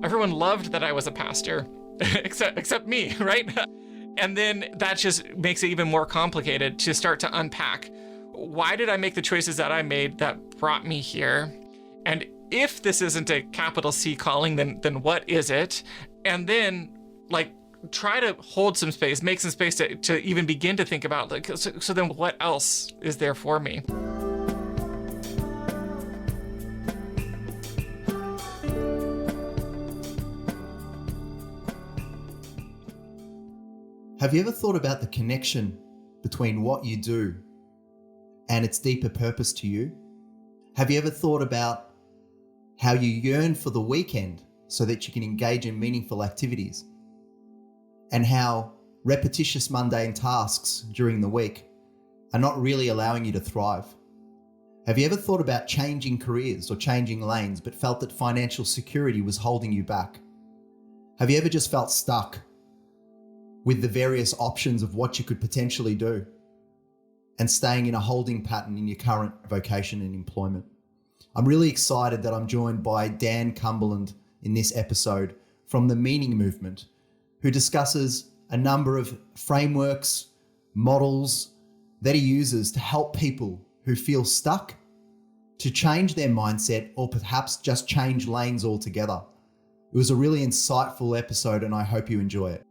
Everyone loved that I was a pastor, except me, right? And then that just makes it even more complicated to start to unpack. Why did I make the choices that I made that brought me here? And if this isn't a capital C calling, then what is it? And then try to hold some space, make some space to even begin to think about so then what else is there for me? Have you ever thought about the connection between what you do and its deeper purpose to you? Have you ever thought about how you yearn for the weekend so that you can engage in meaningful activities? And how repetitious mundane tasks during the week are not really allowing you to thrive? Have you ever thought about changing careers or changing lanes but felt that financial security was holding you back? Have you ever just felt stuck with the various options of what you could potentially do and staying in a holding pattern in your current vocation and employment? I'm really excited that I'm joined by Dan Cumberland in this episode from the Meaning Movement, who discusses a number of frameworks, models that he uses to help people who feel stuck to change their mindset or perhaps just change lanes altogether. It was a really insightful episode and I hope you enjoy it.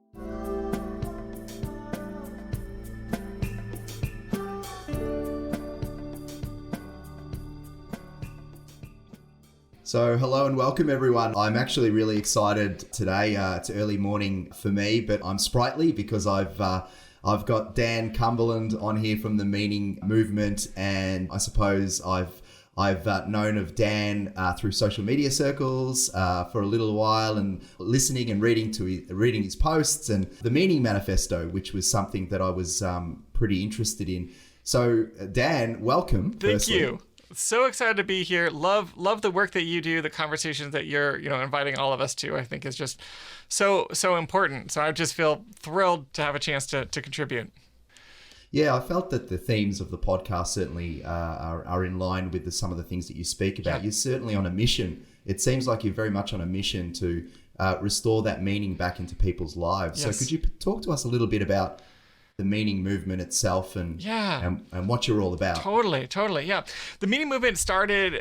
So hello and welcome everyone. I'm actually really excited today. It's early morning for me, but I'm sprightly because I've got Dan Cumberland on here from the Meaning Movement, and I suppose I've known of Dan through social media circles for a little while, and listening and reading his posts and the Meaning Manifesto, which was something that I was pretty interested in. So Dan, welcome. Thank you. So excited to be here. Love the work that you do, the conversations that you're, inviting all of us to, I think is just so important. So I just feel thrilled to have a chance to contribute. Yeah, I felt that the themes of the podcast certainly are in line with some of the things that you speak about. Yeah. You're certainly on a mission. It seems like you're very much on a mission to restore that meaning back into people's lives. Yes. So could you talk to us a little bit about the Meaning Movement itself and what you're all about? Totally. Yeah. The Meaning Movement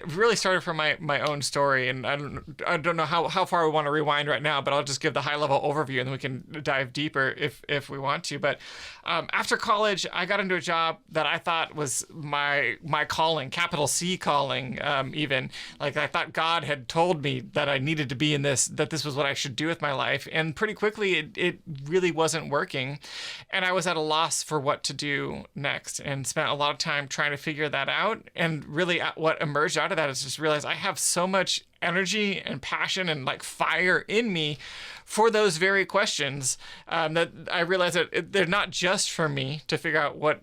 really started from my own story, and I don't know how far we want to rewind right now, but I'll just give the high level overview and then we can dive deeper if we want to. But after college, I got into a job that I thought was my calling, capital C calling, even. Like I thought God had told me that I needed to be in this, that this was what I should do with my life. And pretty quickly it really wasn't working. And I was at a loss for what to do next and spent a lot of time trying to figure that out. And really what emerged out of that is just realize I have so much energy and passion and fire in me for those very questions that I realized that they're not just for me to figure out what,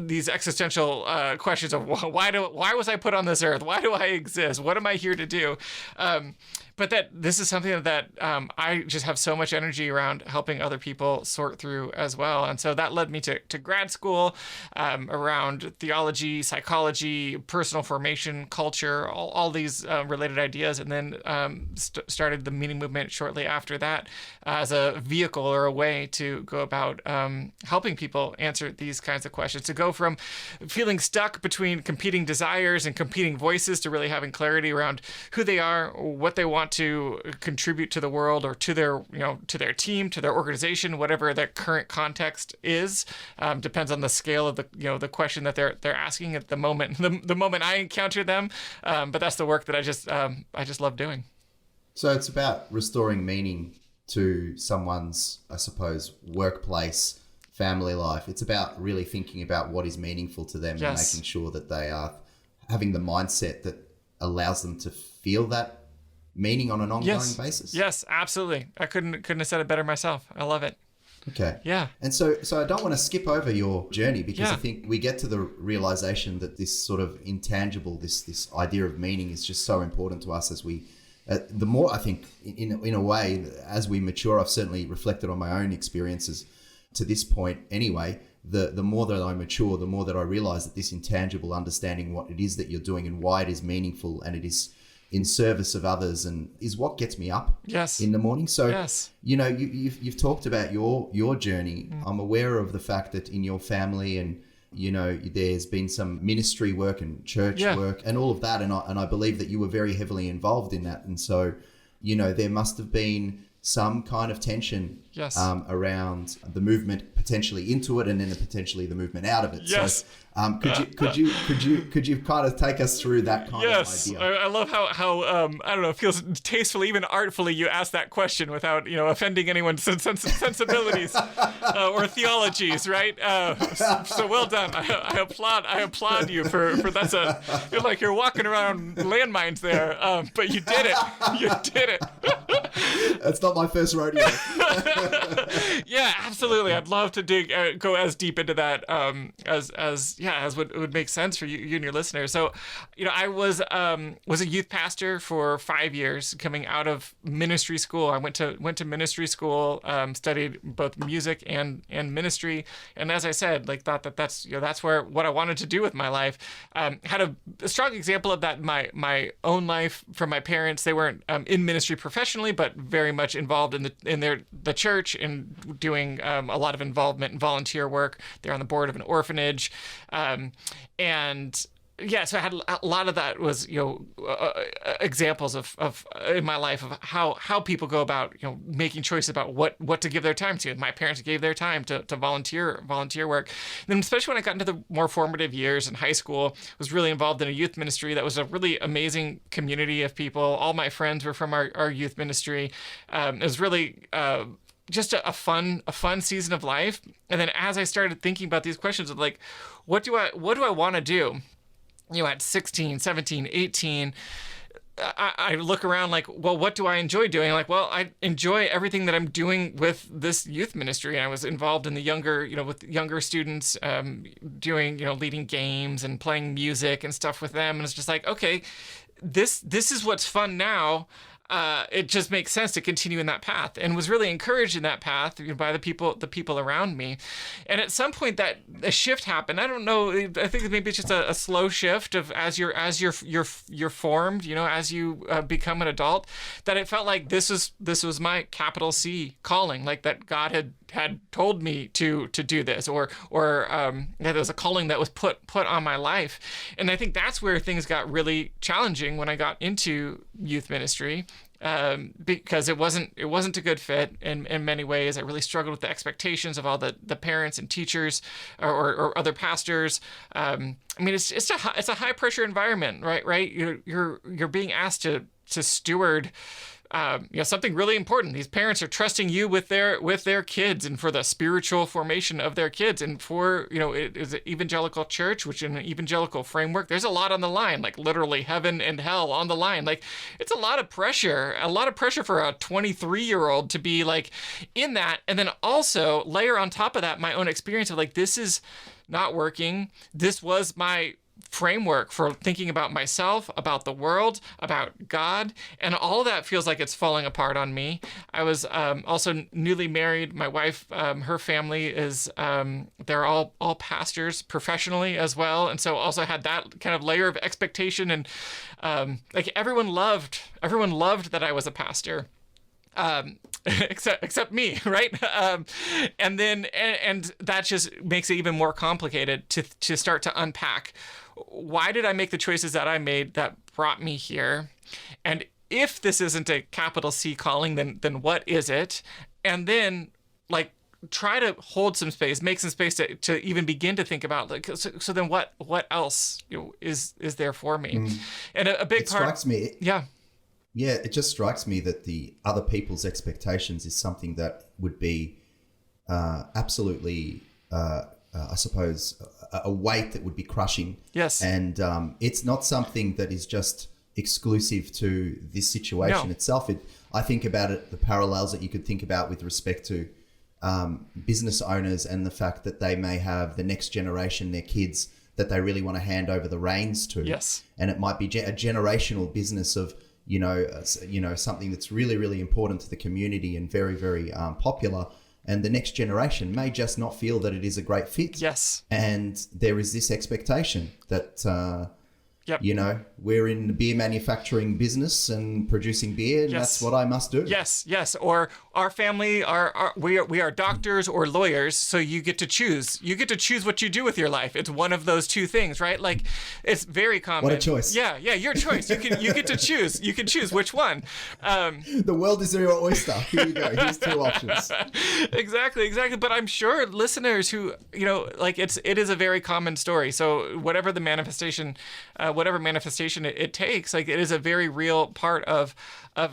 these existential questions of why was I put on this earth? Why do I exist? What am I here to do? But that this is something that I just have so much energy around helping other people sort through as well. And so that led me to grad school around theology, psychology, personal formation, culture, all these related ideas. And then started the Meaning Movement shortly after that as a vehicle or a way to go about helping people answer these kinds of questions, to go from feeling stuck between competing desires and competing voices to really having clarity around who they are, what they want to contribute to the world or to their, to their team, to their organization, whatever their current context is. Depends on the scale of the question that they're asking at the moment, the moment I encounter them. But that's the work that I just love doing. So it's about restoring meaning to someone's, I suppose, workplace, family life. It's about really thinking about what is meaningful to them. Yes. And making sure that they are having the mindset that allows them to feel that meaning on an ongoing basis. Yes, absolutely. I couldn't have said it better myself. I love it. Okay. Yeah. And so I don't want to skip over your journey because I think we get to the realization that this sort of intangible, this idea of meaning is just so important to us as we, the more I think in a way, as we mature, I've certainly reflected on my own experiences to this point anyway, the more that I mature, the more that I realize that this intangible understanding what it is that you're doing and why it is meaningful and it is in service of others and is what gets me up Yes. in the morning. So, Yes. you've talked about your journey. I'm aware of the fact that in your family and, there's been some ministry work and church work and all of that. And I believe that you were very heavily involved in that. And so, there must have been some kind of tension around the movement potentially into it and then potentially the movement out of it. Yes. So could you kind of take us through that kind of idea? I love how I don't know, it feels tastefully, even artfully, you ask that question without offending anyone's sensibilities or theologies, right? So well done. I applaud you for you're like you're walking around landmines there, but you did it. You did it. That's not my first rodeo. Yeah, absolutely. I'd love to go as deep into that as would make sense for you and your listeners. So, I was a youth pastor for 5 years coming out of ministry school. I went to ministry school, studied both music and ministry. And as I said, thought that's what I wanted to do with my life. Had a strong example of that in my own life from my parents. They weren't in ministry professionally, but very much involved in the church and doing a lot of involvement and volunteer work. They're on the board of an orphanage. So I had a lot of that was, examples of in my life of how people go about, making choices about what to give their time to. My parents gave their time to volunteer work. And then especially when I got into the more formative years in high school, was really involved in a youth ministry that was a really amazing community of people. All my friends were from our youth ministry. It was really just a fun season of life. And then as I started thinking about these questions of what do I want to do? At 16, 17, 18, I look around what do I enjoy doing? I enjoy everything that I'm doing with this youth ministry. And I was involved in the with younger students, doing, leading games and playing music and stuff with them. And it's just okay, this is what's fun now. It just makes sense to continue in that path, and was really encouraged in that path by the people around me. And at some point that a shift happened. I don't know. I think maybe it's just a slow shift of as you're formed, as you become an adult, that it felt like this was my capital C calling, that God had told me to do this, or there was a calling that was put on my life. And I think that's where things got really challenging when I got into youth ministry, because it wasn't a good fit in many ways. I really struggled with the expectations of all the parents and teachers or other pastors. It's a high pressure environment, right? You're being asked to steward something really important. These parents are trusting you with their kids and for the spiritual formation of their kids. And for, it is an evangelical church, which in an evangelical framework, there's a lot on the line, literally heaven and hell on the line. It's a lot of pressure for a 23-year-old to be in that. And then also layer on top of that, my own experience of this is not working. This was my framework for thinking about myself, about the world, about God, and all of that feels like it's falling apart on me. I was also newly married. My wife, her family is they're all pastors professionally as well, and so also had that kind of layer of expectation, and everyone loved that I was a pastor. Except me, right? And that just makes it even more complicated to start to unpack. Why did I make the choices that I made that brought me here? And if this isn't a capital C calling, then what is it? And then try to hold some space, make some space to even begin to think about so then what else is there for me? And a big part strikes me. Yeah, it just strikes me that the other people's expectations is something that would be absolutely, I suppose, a weight that would be crushing. Yes. And it's not something that is just exclusive to this situation itself. I think about it, the parallels that you could think about with respect to business owners and the fact that they may have the next generation, their kids, that they really want to hand over the reins to. Yes. And it might be a generational business of, something that's really, really important to the community and very, very popular. And the next generation may just not feel that it is a great fit. Yes. And there is this expectation that, Yep. You know, we're in the beer manufacturing business and producing beer, and that's what I must do. Yes. Or our family we are doctors or lawyers, so you get to choose. You get to choose what you do with your life. It's one of those two things, right? Like, it's very common. What a choice. Yeah, your choice. You get to choose. You can choose which one. The world is your oyster. Here you go. Here's two options. Exactly. But I'm sure listeners who, like, it is a very common story. So whatever the manifestation, it takes, like, it is a very real part of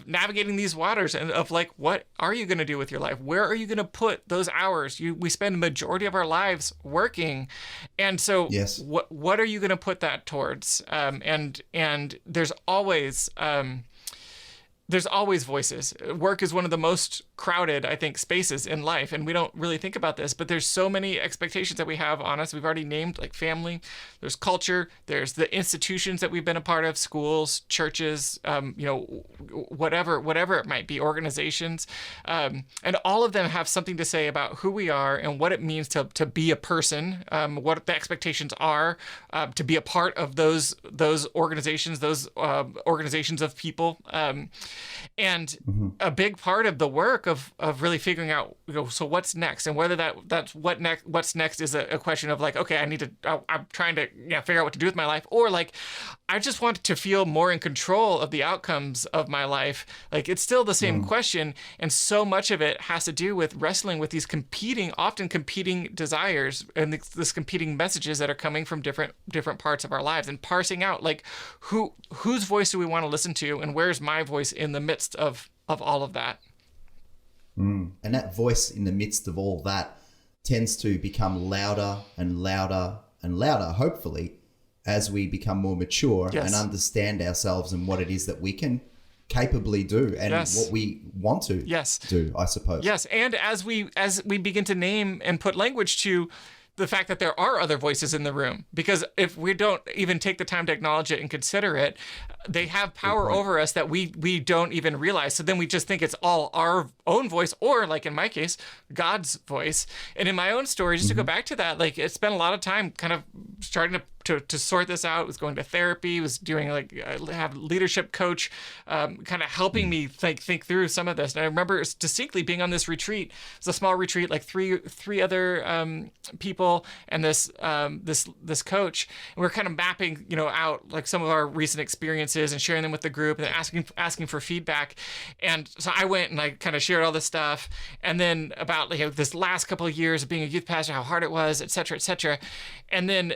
navigating these waters, and of, like, what are you going to do with your life? Where are you going to put those hours? We spend the majority of our lives working, and so yes. What are you going to put that towards? And there's always voices. Work is one of the most crowded, I think, spaces in life, and we don't really think about this, but there's so many expectations that we have on us. We've already named, like, family, there's culture, there's the institutions that we've been a part of, schools, churches, whatever it might be, organizations, and all of them have something to say about who we are and what it means to be a person, what the expectations are, to be a part of those organizations, organizations of people. And a big part of the work of really figuring out, so what's next, and whether what's next is a question of, like, okay, I'm trying to figure out what to do with my life, or, like, I just want to feel more in control of the outcomes of my life. Like, it's still the same question, and so much of it has to do with wrestling with these often competing desires and this competing messages that are coming from different parts of our lives, and parsing out, like, whose voice do we want to listen to, and where's my voice in the midst of all of that. And that voice in the midst of all that tends to become louder and louder and louder, hopefully, as we become more mature and understand ourselves and what it is that we can capably do and what we want to do, I suppose. Yes, and as we begin to name and put language to the fact that there are other voices in the room, because if we don't even take the time to acknowledge it and consider it, they have power over us that we don't even realize. So then we just think it's all our own voice, or, like in my case, God's voice. And in my own story, just to go back to that, like, it spent a lot of time kind of starting to sort this out. Was going to therapy, was doing, like, I have a leadership coach, kind of helping me think through some of this. And I remember distinctly being on this retreat. It was a small retreat, like three other people and this coach. And we're kind of mapping, out, like, some of our recent experiences and sharing them with the group, and asking for feedback. And so I went and I kind of shared all this stuff, and then about, like, this last couple of years of being a youth pastor, how hard it was, et cetera, et cetera. And then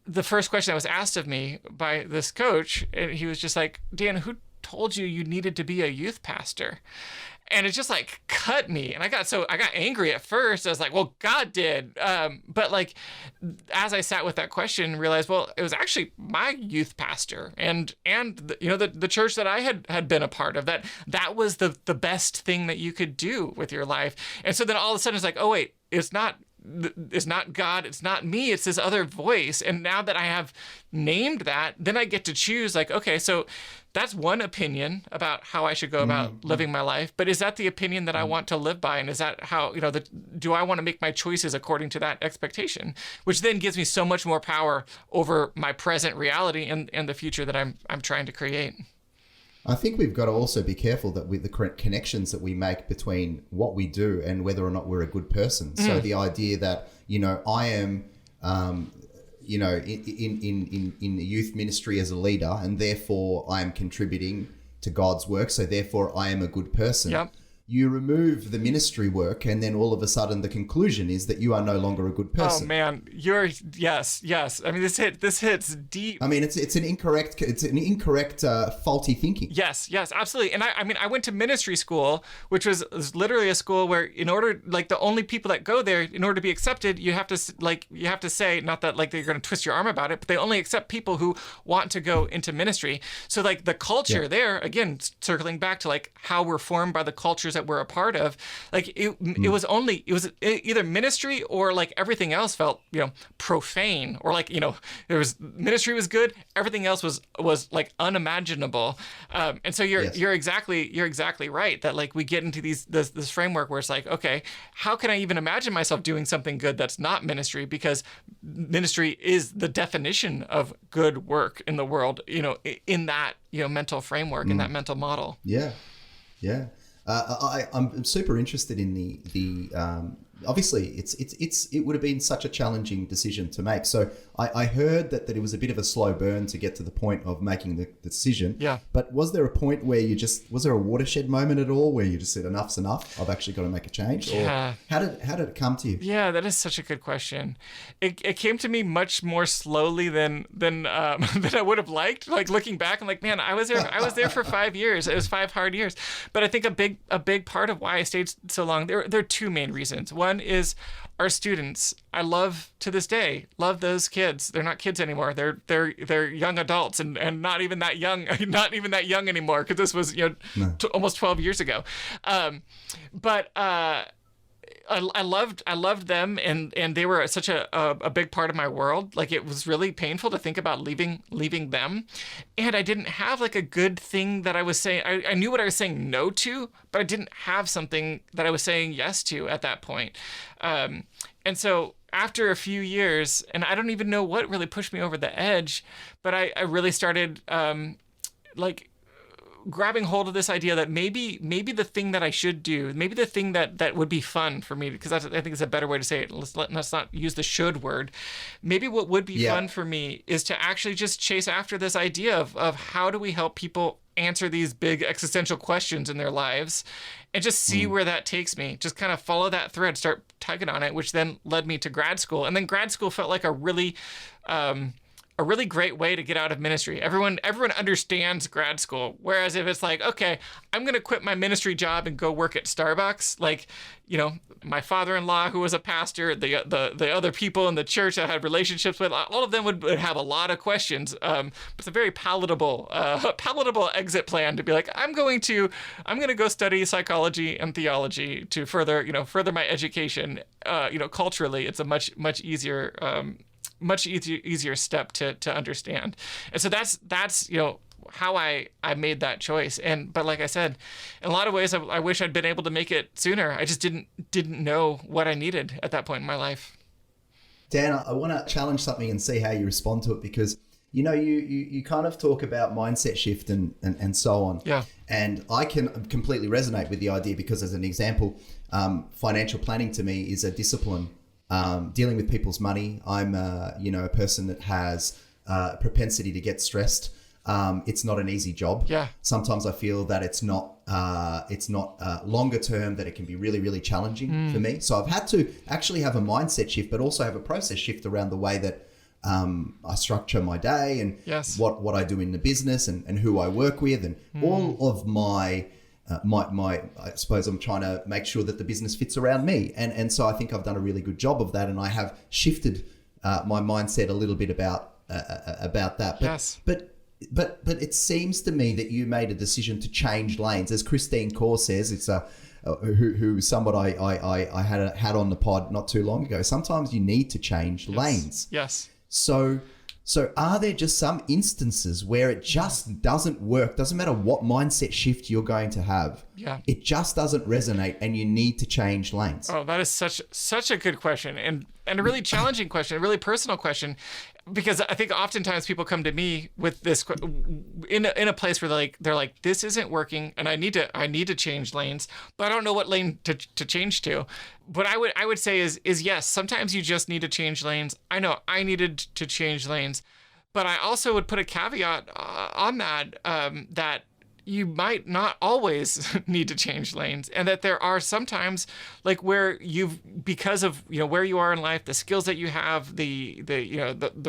the first question that was asked of me by this coach, and he was just like, Dan, who told you needed to be a youth pastor? And it just, like, cut me. And I got angry at first. I was like, well, God did. But, like, as I sat with that question, realized, well, it was actually my youth pastor and the church that I had been a part of, that was the best thing that you could do with your life. And so then all of a sudden it's like, oh, wait, it's not God, it's not me, it's this other voice. And now that I have named that, then I get to choose, like, okay, so that's one opinion about how I should go about living my life, but is that the opinion that I want to live by? And is that how, do I want to make my choices according to that expectation? Which then gives me so much more power over my present reality and the future that I'm trying to create. I think we've got to also be careful that with the connections that we make between what we do and whether or not we're a good person. So the idea that, I am, in the youth ministry as a leader, and therefore I am contributing to God's work. So therefore I am a good person. Yep. You remove the ministry work, and then all of a sudden the conclusion is that you are no longer a good person. Oh man, yes. I mean, this hits deep. I mean, it's an incorrect, faulty thinking. Yes, absolutely. And I went to ministry school, which was literally a school where, in order, like, the only people that go there, in order to be accepted, you have to say, not that, like, they're going to twist your arm about it, but they only accept people who want to go into ministry. So, like, the culture there, again, circling back to, like, how we're formed by the cultures that that we're a part of, like it was either ministry or like everything else felt, profane, or like, there was ministry was good, everything else was like unimaginable. And so you're exactly right that like we get into this framework where it's like, okay, how can I even imagine myself doing something good that's not ministry? Because ministry is the definition of good work in the world, in that, mental framework, in that mental model. Yeah. Yeah. I'm super interested in the obviously it would have been such a challenging decision to make. So I heard that it was a bit of a slow burn to get to the point of making the decision. Yeah. But was there a point where was there a watershed moment at all where you just said enough's enough? I've actually got to make a change. Yeah. Or how did it come to you? Yeah, that is such a good question. It came to me much more slowly than than I would have liked. Like looking back, I'm like, man, I was there for 5 years. It was 5 hard years. But I think a big part of why I stayed so long, there are two main reasons. One is our students. I love to this day, love those kids. They're not kids anymore. They're young adults and not even that young, not even that young anymore, because this was almost 12 years ago. But I loved them, and they were such a big part of my world. Like it was really painful to think about leaving them, and I didn't have like a good thing that I was saying. I knew what I was saying no to, but I didn't have something that I was saying yes to at that point. And so after a few years, and I don't even know what really pushed me over the edge, but I really started like grabbing hold of this idea that maybe the thing that I should do, maybe the thing that would be fun for me, because I think it's a better way to say it. Let's not use the should word. Maybe what would be fun for me is to actually just chase after this idea of how do we help people answer these big existential questions in their lives, and just see where that takes me. Just kind of follow that thread, start tugging on it, which then led me to grad school. And then grad school felt like a really great way to get out of ministry. Everyone understands grad school. Whereas if it's like, okay, I'm going to quit my ministry job and go work at Starbucks, like, my father-in-law who was a pastor, the other people in the church I had relationships with, all of them would have a lot of questions. It's a very palatable exit plan to be like, I'm going to go study psychology and theology to further my education. Culturally, it's a much easier step to understand. And so that's how I made that choice. But like I said, in a lot of ways, I wish I'd been able to make it sooner. I just didn't know what I needed at that point in my life. Dan, I want to challenge something and see how you respond to it, because you kind of talk about mindset shift and so on. Yeah. And I can completely resonate with the idea, because as an example, financial planning to me is a discipline. Dealing with people's money, I'm a person that has a propensity to get stressed. It's not an easy job. Yeah. Sometimes I feel that it's not longer term, that it can be really, really challenging for me. So I've had to actually have a mindset shift, but also have a process shift around the way that I structure my day and what I do in the business and who I work with, and all of my I suppose I'm trying to make sure that the business fits around me. And so I think I've done a really good job of that. And I have shifted my mindset a little bit about that. But it seems to me that you made a decision to change lanes. As Christine Core says, it's who somebody I had on the pod not too long ago. Sometimes you need to change lanes. Yes. So are there just some instances where it just doesn't work? Doesn't matter what mindset shift you're going to have. Yeah. It just doesn't resonate and you need to change lanes. Oh, that is such a good question, and a really challenging question, a really personal question, because I think oftentimes people come to me with this in a place where they're like, this isn't working and I need to change lanes, but I don't know what lane to change to. What I would say is yes, sometimes you just need to change lanes. I know I needed to change lanes, but I also would put a caveat on that, that you might not always need to change lanes, and that there are sometimes like where because of where you are in life, the skills that you have, the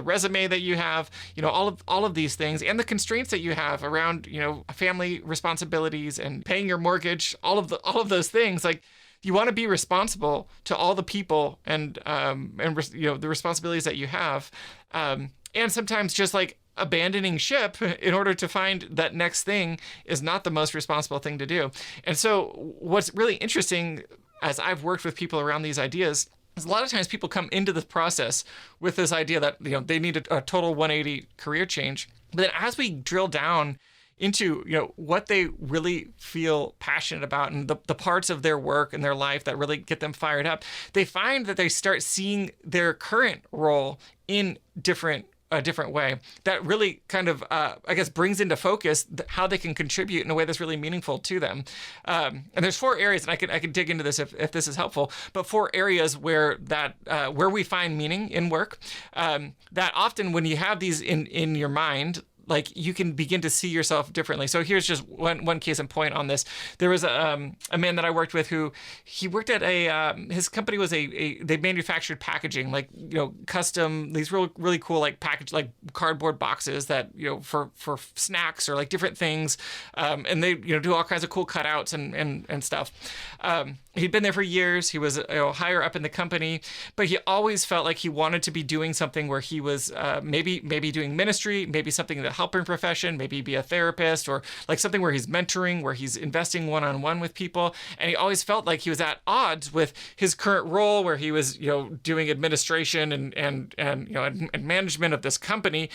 resume that you have, all of these things, and the constraints that you have around family responsibilities and paying your mortgage, all of those things, like you want to be responsible to all the people and the responsibilities that you have. And sometimes just like abandoning ship in order to find that next thing is not the most responsible thing to do. And so what's really interesting as I've worked with people around these ideas is a lot of times people come into this process with this idea that, you know, they need a total 180 career change. But then as we drill down into, you know, what they really feel passionate about and the parts of their work and their life that really get them fired up, they find that they start seeing their current role in a different way that really kind of, I guess, brings into focus how they can contribute in a way that's really meaningful to them. And there's 4 areas, and I can dig into this if this is helpful, but 4 areas where where we find meaning in work, that often when you have these in your mind, like you can begin to see yourself differently. So here's just one case in point on this. There was a man that I worked with who he worked at his company was they manufactured packaging, like, you know, custom, these really cool like package, like cardboard boxes that, you know, for snacks or like different things. And they, you know, do all kinds of cool cutouts and stuff. He'd been there for years. He was, you know, higher up in the company, but he always felt like he wanted to be doing something where he was maybe doing ministry, maybe something in the helping profession, maybe be a therapist, or like something where he's mentoring, where he's investing one-on-one with people. And he always felt like he was at odds with his current role, where he was, you know, doing administration and you know, and management of this company.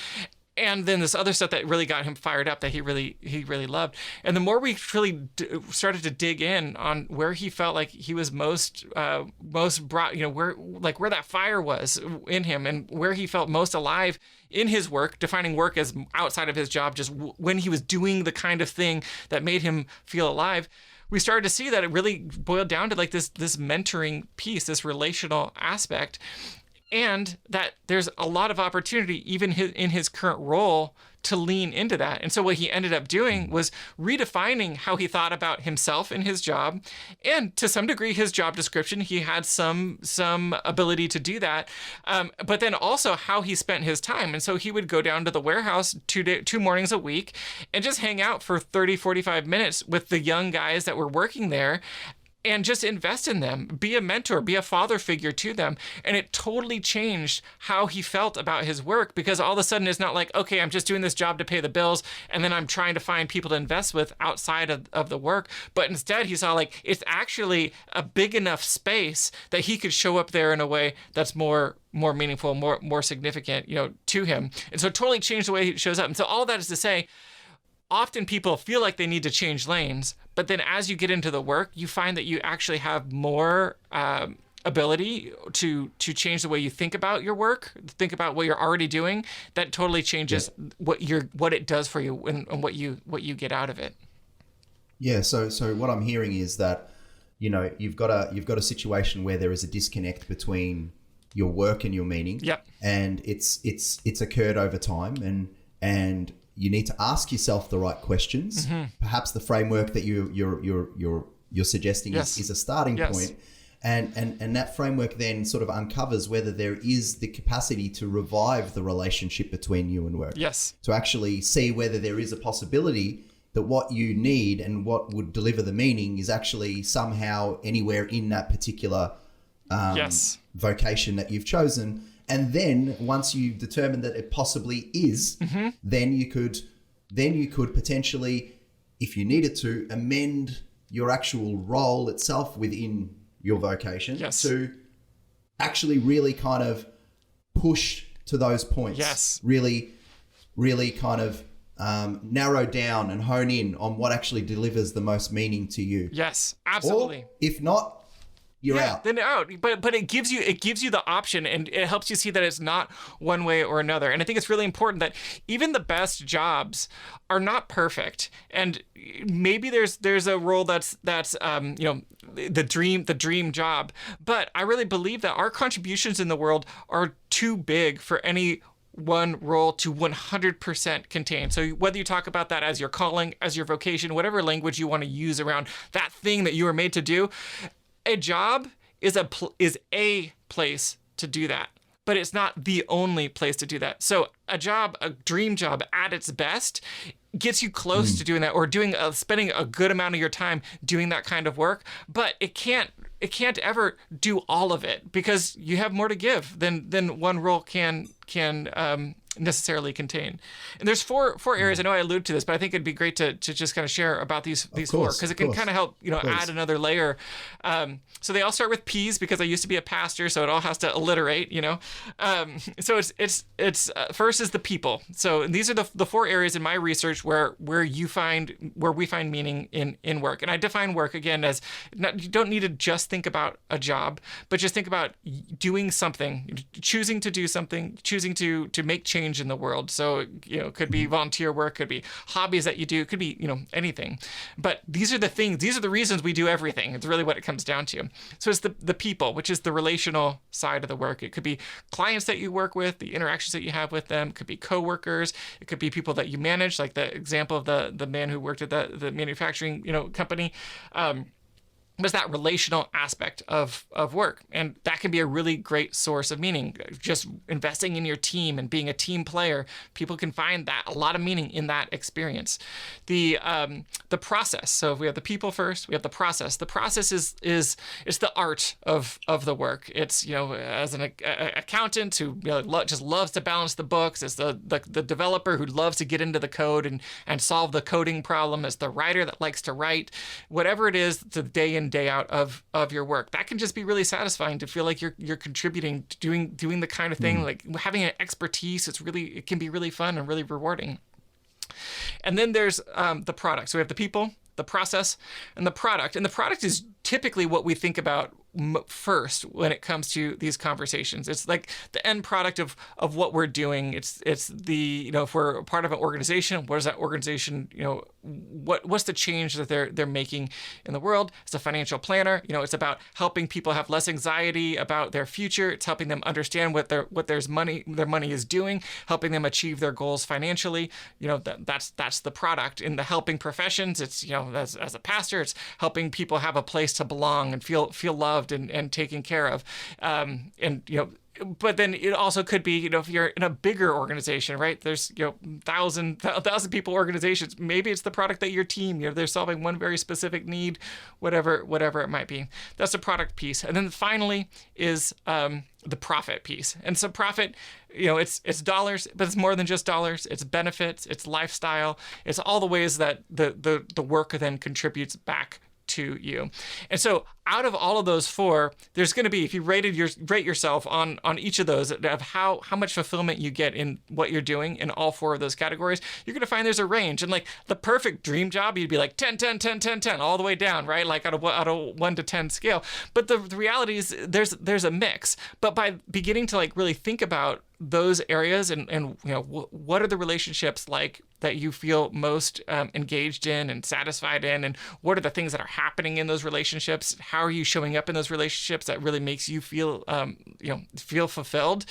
And then this other stuff that really got him fired up that he really loved. And the more we really started to dig in on where he felt like he was most brought, you know, where that fire was in him and where he felt most alive in his work, defining work as outside of his job, just when he was doing the kind of thing that made him feel alive, we started to see that it really boiled down to like this mentoring piece, this relational aspect. And that there's a lot of opportunity even in his current role to lean into that. And so what he ended up doing was redefining how he thought about himself in his job, and to some degree his job description. He had some ability to do that, but then also how he spent his time. And so he would go down to the warehouse 2 mornings a week and just hang out for 30-45 minutes with the young guys that were working there, and just invest in them, be a mentor, be a father figure to them. And it totally changed how he felt about his work, because all of a sudden it's not like, okay, I'm just doing this job to pay the bills and then I'm trying to find people to invest with outside of the work. But instead he saw like it's actually a big enough space that he could show up there in a way that's more meaningful, more significant, you know, to him. And so it totally changed the way he shows up. And so all that is to say, often people feel like they need to change lanes, but then as you get into the work, you find that you actually have more ability to change the way you think about your work, think about what you're already doing. That totally changes what it does for you and what you get out of it. Yeah. So what I'm hearing is that, you know, you've got a situation where there is a disconnect between your work and your meaning. Yep. And it's occurred over time, and you need to ask yourself the right questions. Mm-hmm. Perhaps the framework that you're suggesting is a starting point. And that framework then sort of uncovers whether there is the capacity to revive the relationship between you and work. Yes. To actually see whether there is a possibility that what you need and what would deliver the meaning is actually somehow anywhere in that particular vocation that you've chosen. And then once you determine that it possibly is, mm-hmm. then you could potentially, if you needed to, amend your actual role itself within your vocation to actually really kind of push to those points. Yes. Really kind of narrow down and hone in on what actually delivers the most meaning to you. Yes, absolutely. Or if not, you're out. Then out. But it gives you the option, and it helps you see that it's not one way or another. And I think it's really important that even the best jobs are not perfect. And maybe there's a role that's you know, the dream job. But I really believe that our contributions in the world are too big for any one role to 100% contain. So whether you talk about that as your calling, as your vocation, whatever language you want to use around that thing that you were made to do, a job is a place to do that, but it's not the only place to do that. So a dream job at its best gets you close to doing that, or spending a good amount of your time doing that kind of work, but it can't ever do all of it, because you have more to give than one role can necessarily contain. And there's four areas. I know I alluded to this, but I think it'd be great to just kind of share about these four, because it can kind of help add another layer. So they all start with P's, because I used to be a pastor, so it all has to alliterate. So it's first is the people. So these are the four areas in my research where we find meaning in work. And I define work again as you don't need to just think about a job, but just think about doing something, choosing to do something, choosing to make change in the world. So it could be volunteer work, could be hobbies that you do, could be anything. But these are the things, these are the reasons we do everything. It's really what it comes down to. So it's the people, which is the relational side of the work. It could be clients that you work with, the interactions that you have with them. It could be coworkers. It could be people that you manage, like the example of the man who worked at the manufacturing company. Was that relational aspect of work. And that can be a really great source of meaning. Just investing in your team and being a team player, people can find that a lot of meaning in that experience. The process. So if we have the people first, we have the process. The process is the art of the work. It's, as an accountant who just loves to balance the books. It's the developer who loves to get into the code and solve the coding problem. It's the writer that likes to write. Whatever it is, the day in, day out of your work. That can just be really satisfying to feel like you're contributing to doing the kind of thing, like having an expertise. It can be really fun and really rewarding. And then there's the product. So we have the people, the process, and the product. And the product is typically what we think about first when it comes to these conversations. It's like the end product of what we're doing. It's the, if we're a part of an organization, what is that organization, what's the change that they're making in the world? It's a financial planner. It's about helping people have less anxiety about their future. It's helping them understand what their money is doing, helping them achieve their goals financially. That's the product. In the helping professions, it's, as a pastor, it's helping people have a place to belong and feel loved and taken care of. But then it also could be, if you're in a bigger organization, right? There's, thousand people organizations. Maybe it's the product that your team, they're solving one very specific need, whatever it might be. That's the product piece. And then finally is the profit piece. And so profit, it's dollars, but it's more than just dollars. It's benefits, it's lifestyle, it's all the ways that the work then contributes back to you. And so out of all of those four, there's going to be, if you rate yourself on each of those, of how much fulfillment you get in what you're doing in all four of those categories, you're going to find there's a range. And like the perfect dream job, you'd be like 10, 10, 10, 10, 10, all the way down, right? Like out of 1 to 10 scale. But the reality is there's a mix. But by beginning to like really think about those areas and what are the relationships like that you feel most engaged in and satisfied in, and what are the things that are happening in those relationships? How are you showing up in those relationships that really makes you feel fulfilled?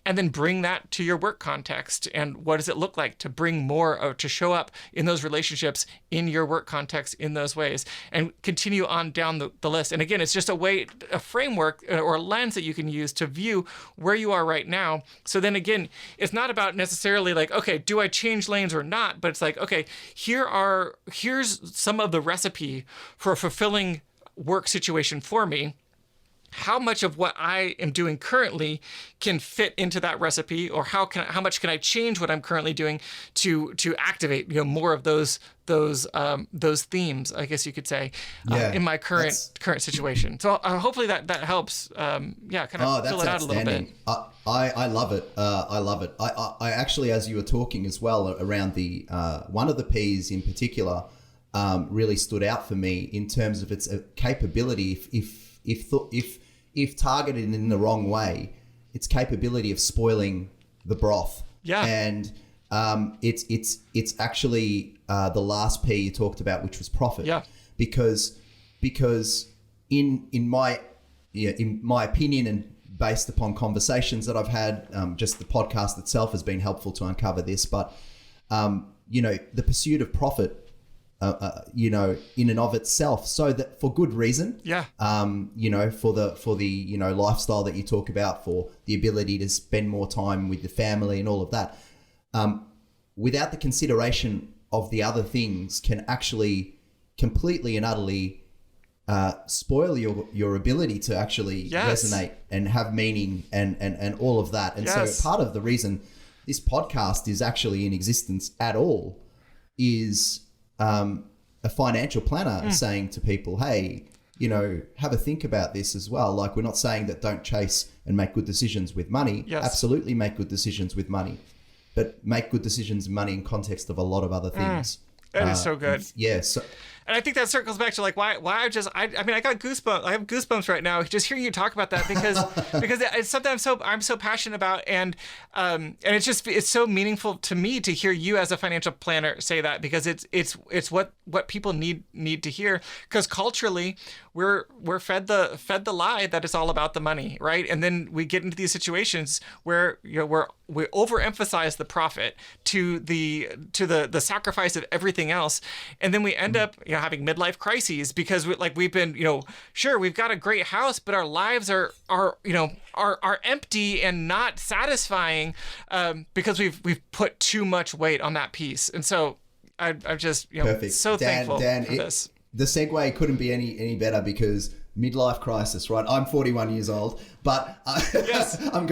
And then bring that to your work context. And what does it look like to bring more or to show up in those relationships in your work context in those ways, and continue on down the list. And again, it's just a framework or a lens that you can use to view where you are right now. So then again, it's not about necessarily like, okay, do I change lanes or not? But it's like, okay, here's some of the recipe for a fulfilling work situation for me. How much of what I am doing currently can fit into that recipe, or how much can I change what I'm currently doing to activate more of those themes, I guess you could say, in my current situation. So hopefully that helps. Kind of fill it out a little bit. I love it. I love it. I actually, as you were talking as well around the one of the P's in particular, really stood out for me in terms of its capability. If targeted in the wrong way, its capability of spoiling the broth. Yeah. And it's actually the last P you talked about, which was profit. Yeah. Because in my opinion, and based upon conversations that I've had, just the podcast itself has been helpful to uncover this. But the pursuit of profit, in and of itself, so that for good reason. Yeah. For the lifestyle that you talk about, for the ability to spend more time with the family and all of that, without the consideration of the other things, can actually completely and utterly spoil your ability to actually resonate and have meaning and all of that. And so part of the reason this podcast is actually in existence at all is a financial planner saying to people, hey, you know, have a think about this as well. Like, we're not saying that don't chase and make good decisions with money. Yes. Absolutely make good decisions with money, but make good decisions with money in context of a lot of other things. That is so good. Yeah. So, and I think that circles back to like why I mean, I got goosebumps. I have goosebumps right now just hearing you talk about that because it's something I'm so passionate about, and it's so meaningful to me to hear you as a financial planner say that, because it's what people need to hear, because culturally we're fed the lie that it's all about the money, right? And then we get into these situations where, you know, we overemphasize the profit to the sacrifice of everything else, and then we end up, you know, having midlife crises because we've been, you know, sure, we've got a great house, but our lives are empty and not satisfying because we've put too much weight on that piece. And so I'm just, you know, perfect. so thankful for this. The segue couldn't be any better, because midlife crisis, right? I'm 41 years old, but Yes. I'm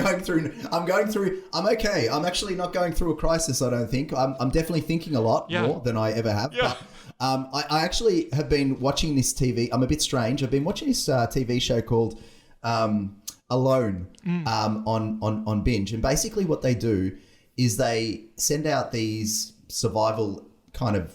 okay. I'm actually not going through a crisis, I don't think. I'm definitely thinking a lot more than I ever have. Yeah. But I actually have been watching this TV. I'm a bit strange. I've been watching this TV show called Alone on Binge. And basically what they do is they send out these survival kind of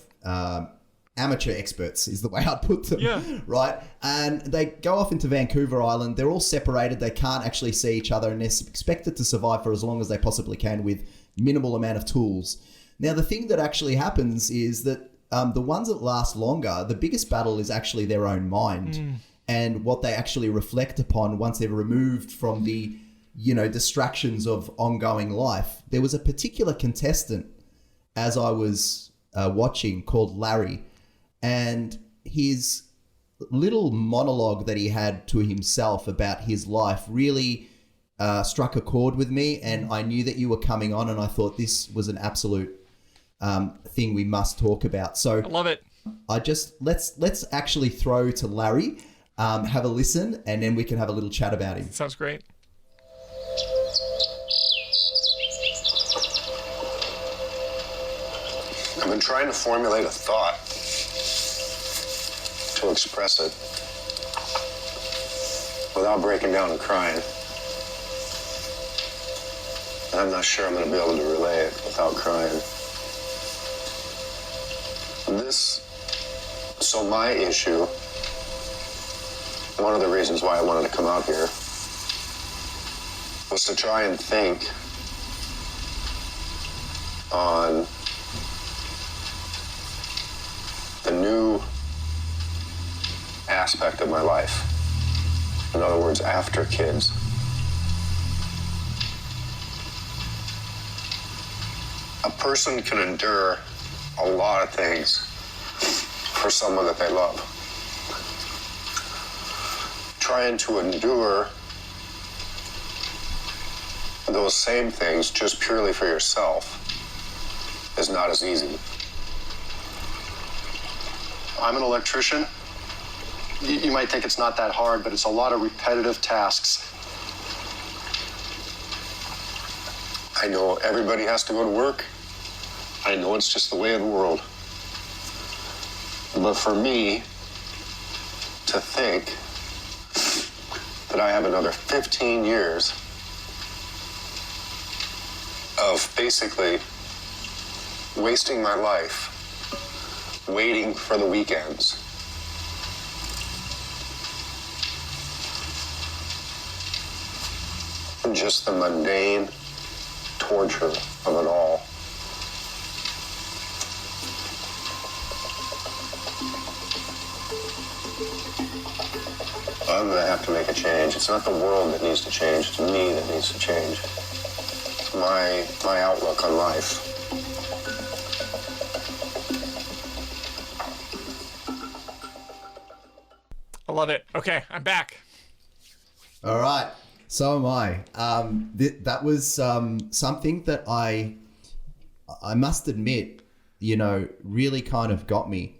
amateur experts, is the way I'd put them, right? And they go off into Vancouver Island. They're all separated. They can't actually see each other, and they're expected to survive for as long as they possibly can with minimal amount of tools. Now, the thing that actually happens is that the ones that last longer, the biggest battle is actually their own mind and what they actually reflect upon once they're removed from the, you know, distractions of ongoing life. There was a particular contestant, as I was watching, called Larry, and his little monologue that he had to himself about his life really struck a chord with me, and I knew that you were coming on, and I thought this was an absolute thing we must talk about. So I love it. I just let's actually throw to Larry, have a listen, and then we can have a little chat about him. Sounds great. I've been trying to formulate a thought to express it without breaking down and crying. And I'm not sure I'm going to be able to relay it without crying. So my issue, one of the reasons why I wanted to come out here, was to try and think on the new aspect of my life. In other words, after kids. A person can endure a lot of things for someone that they love. Trying to endure those same things just purely for yourself is not as easy. I'm an electrician. You might think it's not that hard, but it's a lot of repetitive tasks. I know everybody has to go to work. I know it's just the way of the world. But for me to think that I have another 15 years of basically wasting my life waiting for the weekends. Just the mundane torture of it all. I'm gonna have to make a change. It's not the world that needs to change, it's me that needs to change. It's my outlook on life. I love it. Okay, I'm back. All right. So am I. That was something that I must admit, you know, really kind of got me.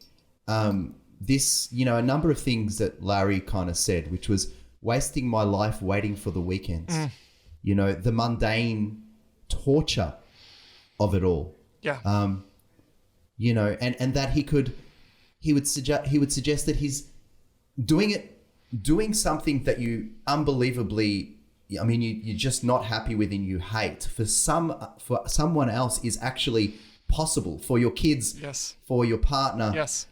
This, you know, a number of things that Larry kind of said, which was wasting my life waiting for the weekends. You know, the mundane torture of it all. Yeah. You know, and that he would suggest that he's doing something that you unbelievably, I mean, you're just not happy with and you hate, for someone else is actually possible. For your kids, Yes. for your partner, Yes.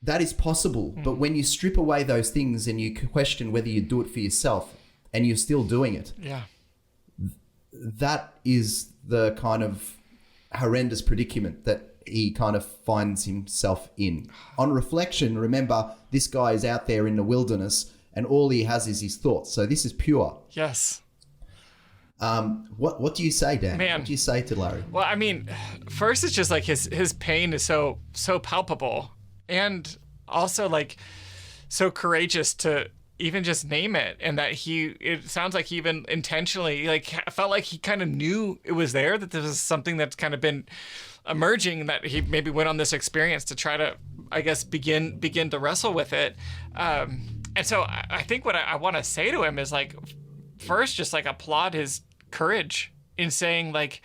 that is possible. But when you strip away those things and you question whether you do it for yourself and you're still doing it, Yeah. that is the kind of horrendous predicament that he kind of finds himself in. On reflection, remember, this guy is out there in the wilderness and all he has is his thoughts. So this is pure. Yes. What do you say, Dan? Man. What do you say to Larry? Well, I mean, first it's just like his pain is so palpable, and also like so courageous to even just name it, and that it sounds like he even intentionally like felt like he kind of knew it was there, that this is something that's kind of been emerging, that he maybe went on this experience to try to, I guess, begin to wrestle with it. And so I think what I want to say to him is like, first, just like applaud his courage in saying like,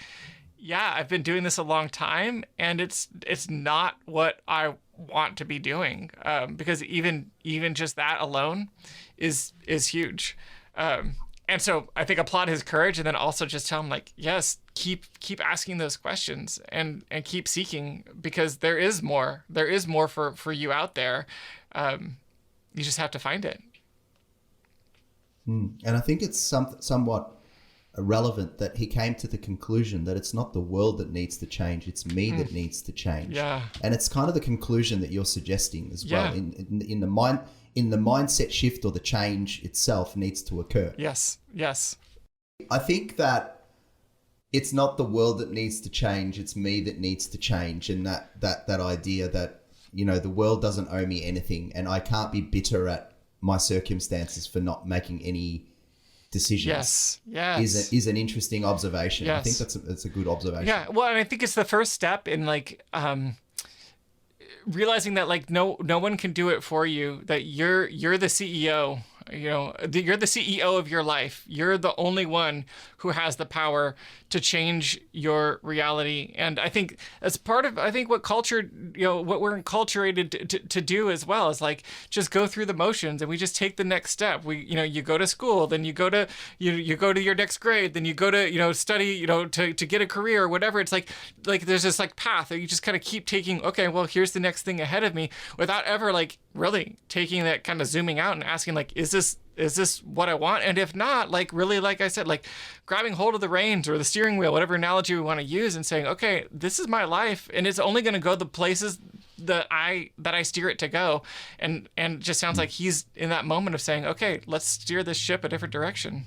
yeah, I've been doing this a long time and it's not what I want to be doing. Because even just that alone is huge. And so I think applaud his courage, and then also just tell him like, yes, keep asking those questions and keep seeking, because there is more for you out there. You just have to find it. And I think it's somewhat relevant that he came to the conclusion that it's not the world that needs to change, it's me that needs to change. Yeah. And it's kind of the conclusion that you're suggesting as well. Yeah. In the mindset shift, or the change itself needs to occur. Yes. I think that it's not the world that needs to change, it's me that needs to change. And that idea that, you know, the world doesn't owe me anything and I can't be bitter at my circumstances for not making any decisions. Yes. Is an interesting observation. Yes. I think that's a good observation. Yeah. Well, and I think it's the first step in like realizing that like no one can do it for you, that you're the CEO. You know, you're the CEO of your life. You're the only one who has the power to change your reality. And I think as part of, what culture, what we're enculturated to do as well is like, just go through the motions and we just take the next step. You go to school, then you go to your next grade, then you go to, study, to get a career or whatever. It's like there's this like path that you just kind of keep taking. Okay, well, here's the next thing ahead of me, without ever like really taking that kind of zooming out and asking like, is this what I want? And if not, like really, like I said, like grabbing hold of the reins or the steering wheel, whatever analogy we want to use, and saying, okay, this is my life and it's only going to go the places that I steer it to go. And it just sounds like he's in that moment of saying, okay, let's steer this ship a different direction.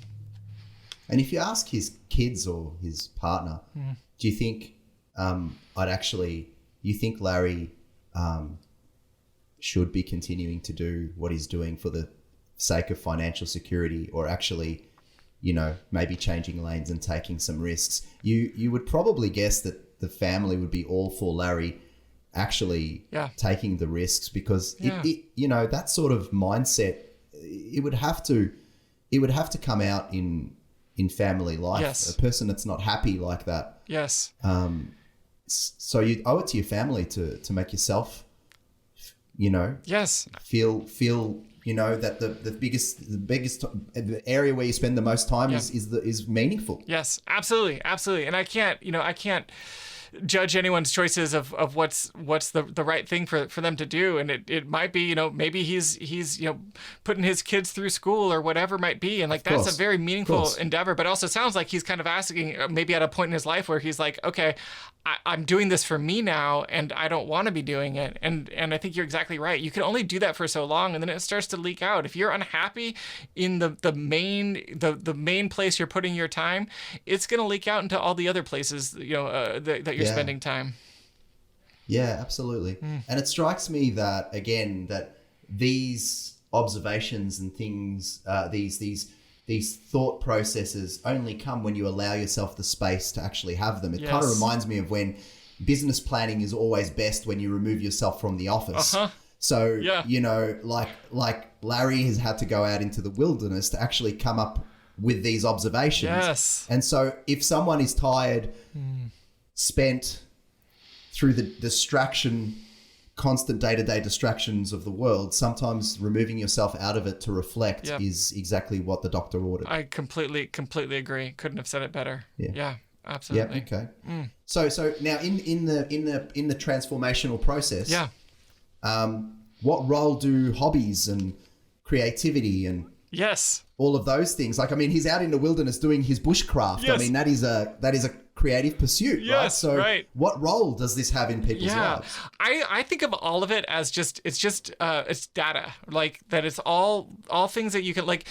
And if you ask his kids or his partner, do you think you think Larry should be continuing to do what he's doing for the sake of financial security, or actually, maybe changing lanes and taking some risks? You would probably guess that the family would be all for Larry actually taking the risks, because that sort of mindset, it would have to come out in family life. Yes. A person that's not happy like that. Yes. So you owe it to your family to make yourself, yes, feel that the biggest area where you spend the most time is meaningful. Yes, absolutely. And I can't judge anyone's choices of what's the right thing for them to do. And it might be, maybe he's putting his kids through school or whatever it might be. And like, that's a very meaningful endeavor, but also sounds like he's kind of asking, maybe at a point in his life where he's like, okay, I'm doing this for me now and I don't want to be doing it. And I think you're exactly right. You can only do that for so long, and then it starts to leak out. If you're unhappy in the main place you're putting your time, it's going to leak out into all the other places, that you're spending time. Yeah, absolutely. And it strikes me that, again, that these observations and things, these thought processes only come when you allow yourself the space to actually have them. It kind of reminds me of when business planning is always best when you remove yourself from the office. So, like Larry has had to go out into the wilderness to actually come up with these observations. Yes. And so if someone is tired spent through the constant day-to-day distractions of the world, sometimes removing yourself out of it to reflect is exactly what the doctor ordered. I completely agree. Couldn't have said it better. Yeah, absolutely. Yeah. Okay. So now in the transformational process, what role do hobbies and creativity and all of those things, like, I mean, he's out in the wilderness doing his bushcraft. I mean, that is a creative pursuit, right? So what role does this have in people's lives? I think of all of it as it's data, like that. It's all things that you can, like,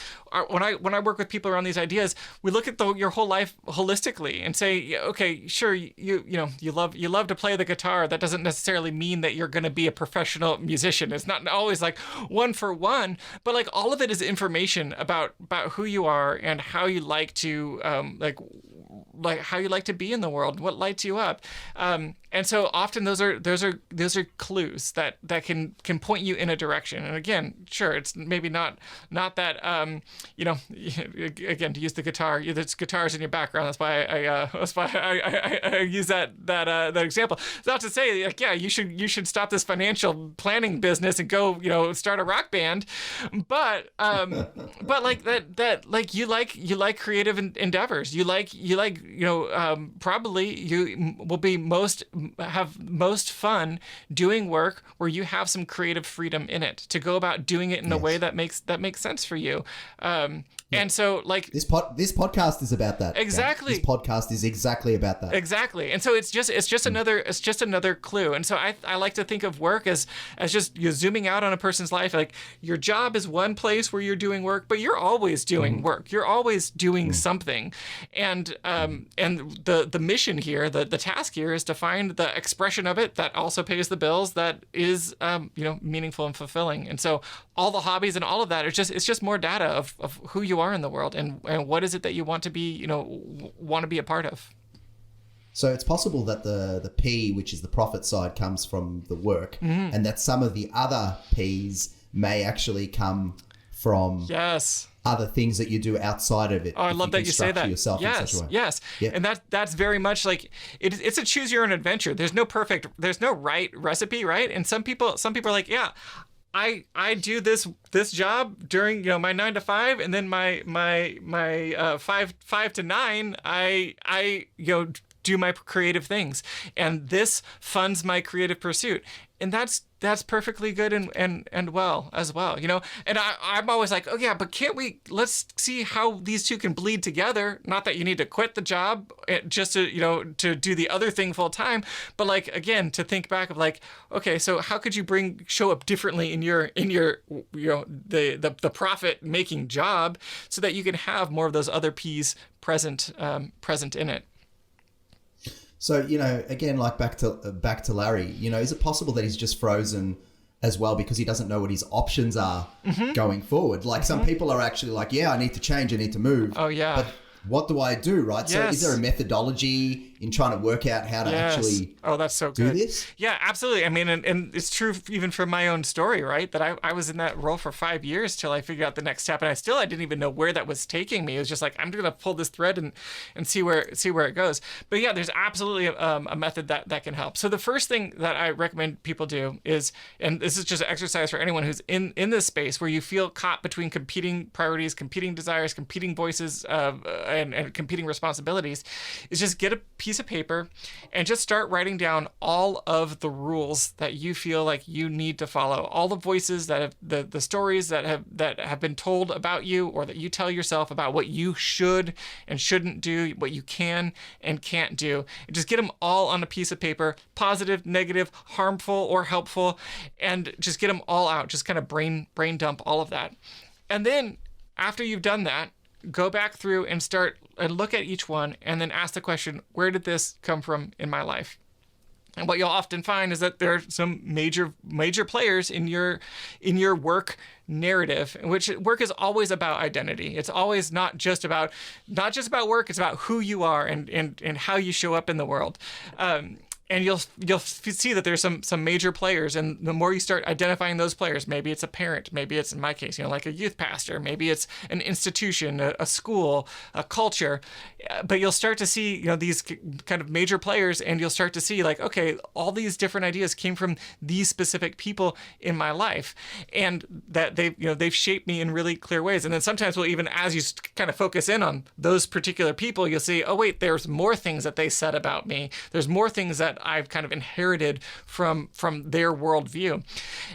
when I work with people around these ideas, we look at your whole life holistically and say, okay, sure, you love to play the guitar. That doesn't necessarily mean that you're going to be a professional musician. It's not always like one for one, but like all of it is information about who you are and how you like to like how you like to be in the world, what lights you up, and so often those are clues that can point you in a direction. And again, sure, it's maybe not that again, to use the guitar, there's guitars in your background. That's why I use that example. It's not to say like, yeah, you should stop this financial planning business and go start a rock band, but like that like you like creative endeavors. You like probably you will have most fun doing work where you have some creative freedom in it to go about doing it in a way that makes sense for you. And so, like, this podcast is about that. Exactly. This podcast is exactly about that. Exactly. And so it's just another clue. And so I like to think of work as just zooming out on a person's life. Like, your job is one place where you're doing work, but you're always doing work. You're always doing something. And the mission here, the task here, is to find the expression of it that also pays the bills, that is meaningful and fulfilling. And so all the hobbies and all of that, it's just more data of who you are in the world and what is it that you want to be a part of. So it's possible that the P, which is the profit side, comes from the work, and that some of the other P's may actually come from other things that you do outside of it. Oh, I love that you say that. Yes. Yeah. And that's very much like it's a choose your own adventure. There's no right recipe, right? And some people are like, yeah, I do this job during my 9 to 5, and then my 5 to 9 I do my creative things, and this funds my creative pursuit, and that's perfectly good and well as well, And I'm always like, oh yeah, but let's see how these two can bleed together. Not that you need to quit the job just to to do the other thing full time, but like, again, to think back of like, okay, so how could you show up differently in your the profit making job, so that you can have more of those other P's present in it. So, again, like back to Larry, is it possible that he's just frozen as well because he doesn't know what his options are going forward? Like, some people are actually like, yeah, I need to change, I need to move. Oh, yeah. But what do I do, right? So is there a methodology in trying to work out how to actually that's so do good. this? Yeah, absolutely. I mean, and it's true even from my own story, right? That I was in that role for 5 years till I figured out the next step, and I didn't even know where that was taking me. It was just like, I'm gonna pull this thread and see where it goes. But yeah, there's absolutely a method that can help. So the first thing that I recommend people do is, and this is just an exercise for anyone who's in this space where you feel caught between competing priorities, competing desires, competing voices, and competing responsibilities, is just get a piece of paper and just start writing down all of the rules that you feel like you need to follow, all the voices that have the stories that have been told about you, or that you tell yourself about what you should and shouldn't do, what you can and can't do, and just get them all on a piece of paper, positive, negative, harmful, or helpful, and just get them all out. Just kind of brain dump all of that. And then after you've done that, go back through and start and look at each one, and then ask the question, where did this come from in my life? And what you'll often find is that there are some major players in your work narrative, in which work is always about identity. It's always not just about work. It's about who you are and how you show up in the world. and you'll see that there's some major players, and the more you start identifying those players, maybe it's a parent, maybe it's, in my case, like a youth pastor, maybe it's an institution, a school, a culture, but you'll start to see these kind of major players, and you'll start to see like, okay, all these different ideas came from these specific people in my life, and that they've shaped me in really clear ways. And then sometimes as you kind of focus in on those particular people, you'll see, oh wait, there's more things that they said about me. There's more things that I've kind of inherited from their worldview.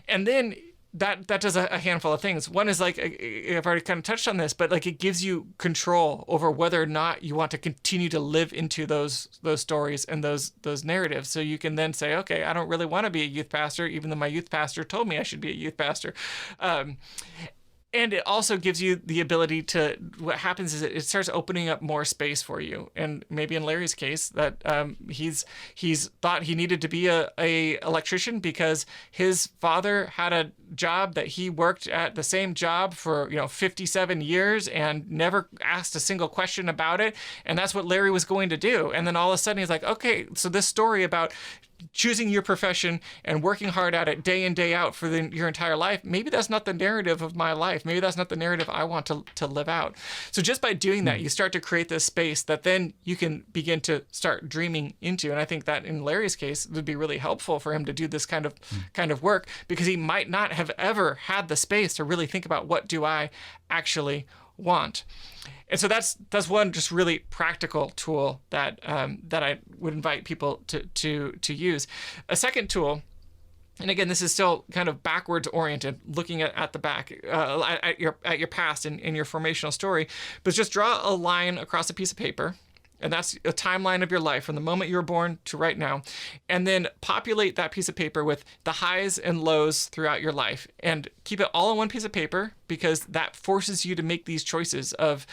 And then that does a handful of things. One is like, I've already kind of touched on this, but like it gives you control over whether or not you want to continue to live into those stories and those narratives. So you can then say, okay, I don't really want to be a youth pastor, even though my youth pastor told me I should be a youth pastor. And it also gives you the ability to, what happens is it starts opening up more space for you. And maybe in Larry's case, that he's thought he needed to be a electrician because his father had a job that he worked at the same job for 57 years and never asked a single question about it. And that's what Larry was going to do. And then all of a sudden he's like, okay, so this story about choosing your profession and working hard at it day in, day out for your entire life, maybe that's not the narrative of my life. Maybe that's not the narrative I want to live out. So just by doing that, you start to create this space that then you can begin to start dreaming into. And I think that in Larry's case, it would be really helpful for him to do this kind of work, because he might not have ever had the space to really think about, what do I actually want? And so that's one just really practical tool that I would invite people to use. A second tool, and again, this is still kind of backwards oriented, looking at the back, at your past and your formational story, but just draw a line across a piece of paper. And that's a timeline of your life from the moment you were born to right now. And then populate that piece of paper with the highs and lows throughout your life. And keep it all on one piece of paper, because that forces you to make these choices of,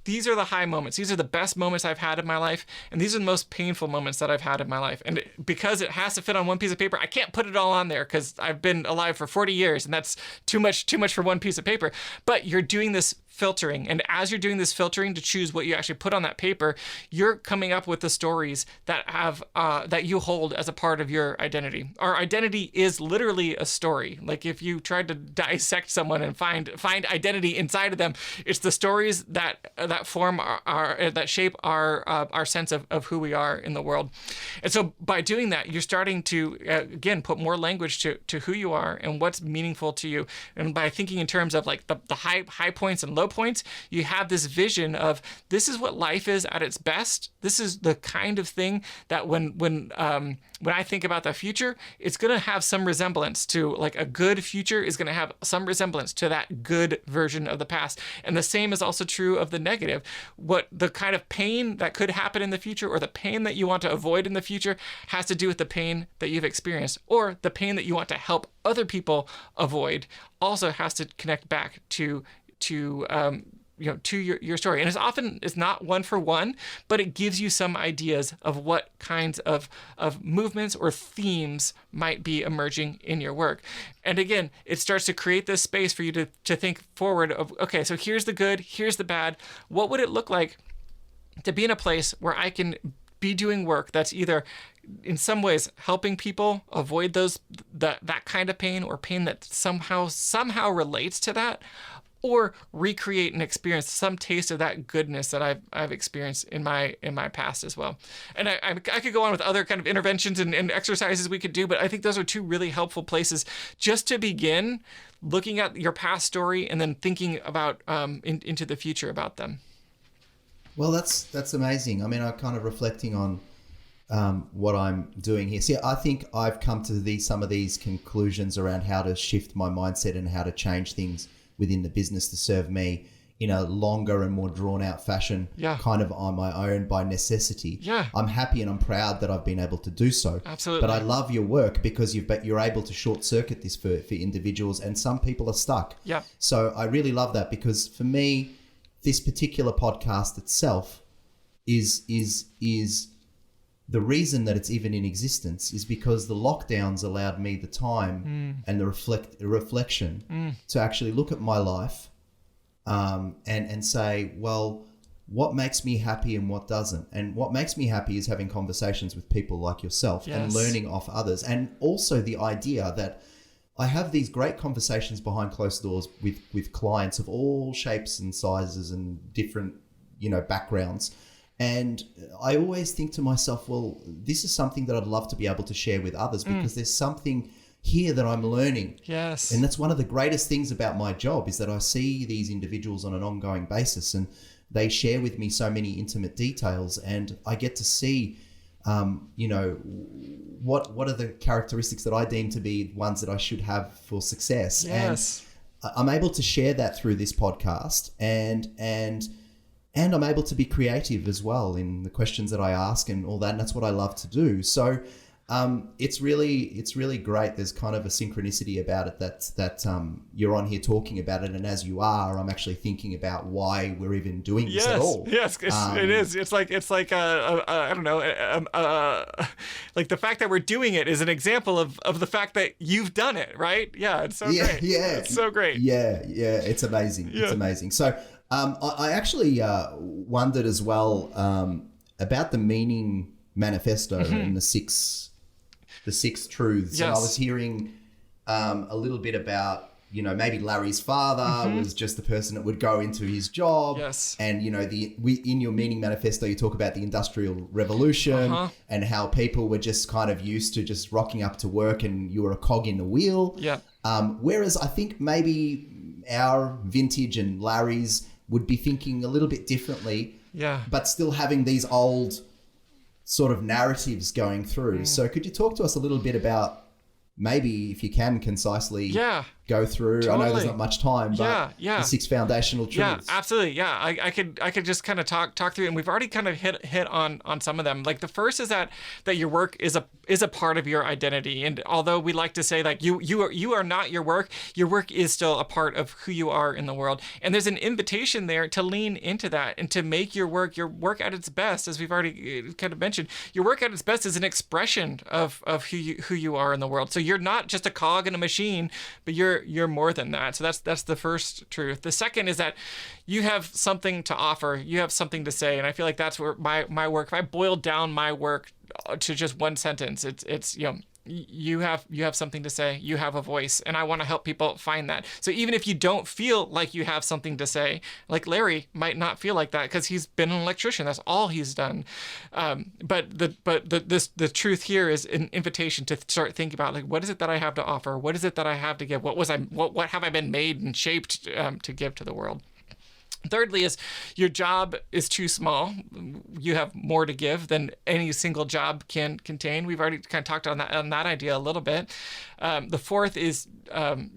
these are the high moments. These are the best moments I've had in my life. And these are the most painful moments that I've had in my life. And because it has to fit on one piece of paper, I can't put it all on there because I've been alive for 40 years and that's too much for one piece of paper. But you're doing this filtering. And as you're doing this filtering to choose what you actually put on that paper, you're coming up with the stories that have that you hold as a part of your identity. Our identity is literally a story. Like if you tried to dissect someone and find identity inside of them, it's the stories that form that shape our sense of who we are in the world. And so by doing that, you're starting to again put more language to who you are and what's meaningful to you. And by thinking in terms of like the high points and low points, you have this vision of, this is what life is at its best. This is the kind of thing that when I think about the future, it's going to have some resemblance to, like, a good future is going to have some resemblance to that good version of the past. And the same is also true of the negative. What the kind of pain that could happen in the future, or the pain that you want to avoid in the future, has to do with the pain that you've experienced, or the pain that you want to help other people avoid also has to connect back to your story. And it's not one for one, but it gives you some ideas of what kinds of movements or themes might be emerging in your work. And again, it starts to create this space for you to think forward of, okay, so here's the good, here's the bad. What would it look like to be in a place where I can be doing work that's either in some ways helping people avoid that kind of pain, or pain that somehow relates to that, or recreate and experience some taste of that goodness that I've experienced in my past as well. And I could go on with other kind of interventions and exercises we could do, but I think those are two really helpful places just to begin looking at your past story and then thinking about into the future about them. Well, that's amazing. I mean, I'm kind of reflecting on what I'm doing here. See, I think I've come to some of these conclusions around how to shift my mindset and how to change things within the business to serve me in a longer and more drawn out fashion, kind of on my own by necessity. Yeah. I'm happy and I'm proud that I've been able to do so. Absolutely. But I love your work because you're able to short circuit this for individuals, and some people are stuck. Yeah. So I really love that, because for me, this particular podcast itself is the reason that it's even in existence is because the lockdowns allowed me the time and the reflection to actually look at my life and say, well, what makes me happy and what doesn't. And what makes me happy is having conversations with people like yourself and learning off others. And also the idea that I have these great conversations behind closed doors with clients of all shapes and sizes and different, backgrounds. And I always think to myself, well, this is something that I'd love to be able to share with others because there's something here that I'm learning. Yes. And that's one of the greatest things about my job is that I see these individuals on an ongoing basis and they share with me so many intimate details and I get to see, what are the characteristics that I deem to be ones that I should have for success. Yes. And I'm able to share that through this podcast and I'm able to be creative as well in the questions that I ask and all that. And that's what I love to do. So it's really great. There's kind of a synchronicity about it that you're on here talking about it. And as you are, I'm actually thinking about why we're even doing this at all. Yes, it is. It's like I don't know, like the fact that we're doing it is an example of the fact that you've done it, right? Yeah, it's so great. Yeah, it's so great. Yeah, it's amazing. Yeah. It's amazing. So I actually wondered as well about the meaning manifesto and the six truths. Yes. And I was hearing a little bit about, maybe Larry's father was just the person that would go into his job. Yes. And, in your meaning manifesto, you talk about the Industrial Revolution and how people were just kind of used to just rocking up to work and you were a cog in the wheel. Yeah. Whereas I think maybe our vintage and Larry's would be thinking a little bit differently. Yeah. But still having these old sort of narratives going through. So could you talk to us a little bit about maybe, if you can, concisely go through, I know there's not much time, but the 6 foundational truths. Yeah, absolutely. Yeah, I could just kind of talk through it, and we've already kind of hit on some of them. Like the first is that your work is a part of your identity, and although we like to say like you are not your work is still a part of who you are in the world, and there's an invitation there to lean into that and to make your work at its best, as we've already kind of mentioned. Your work at its best is an expression of who you are in the world. So you're not just a cog in a machine, but you're more than that. So that's the first truth. The second is that you have something to offer. You have something to say, and I feel like that's where my work. If I boiled down my work to just one sentence, it's you have something to say. You have a voice, and I want to help people find that. So even if you don't feel like you have something to say, like Larry might not feel like that because he's been an electrician. That's all he's done. But the truth here is an invitation to start thinking about like, what is it that I have to offer? What is it that I have to give? What have I been made and shaped to give to the world? Thirdly is your job is too small. You have more to give than any single job can contain. We've already kind of talked on that idea a little bit. The fourth is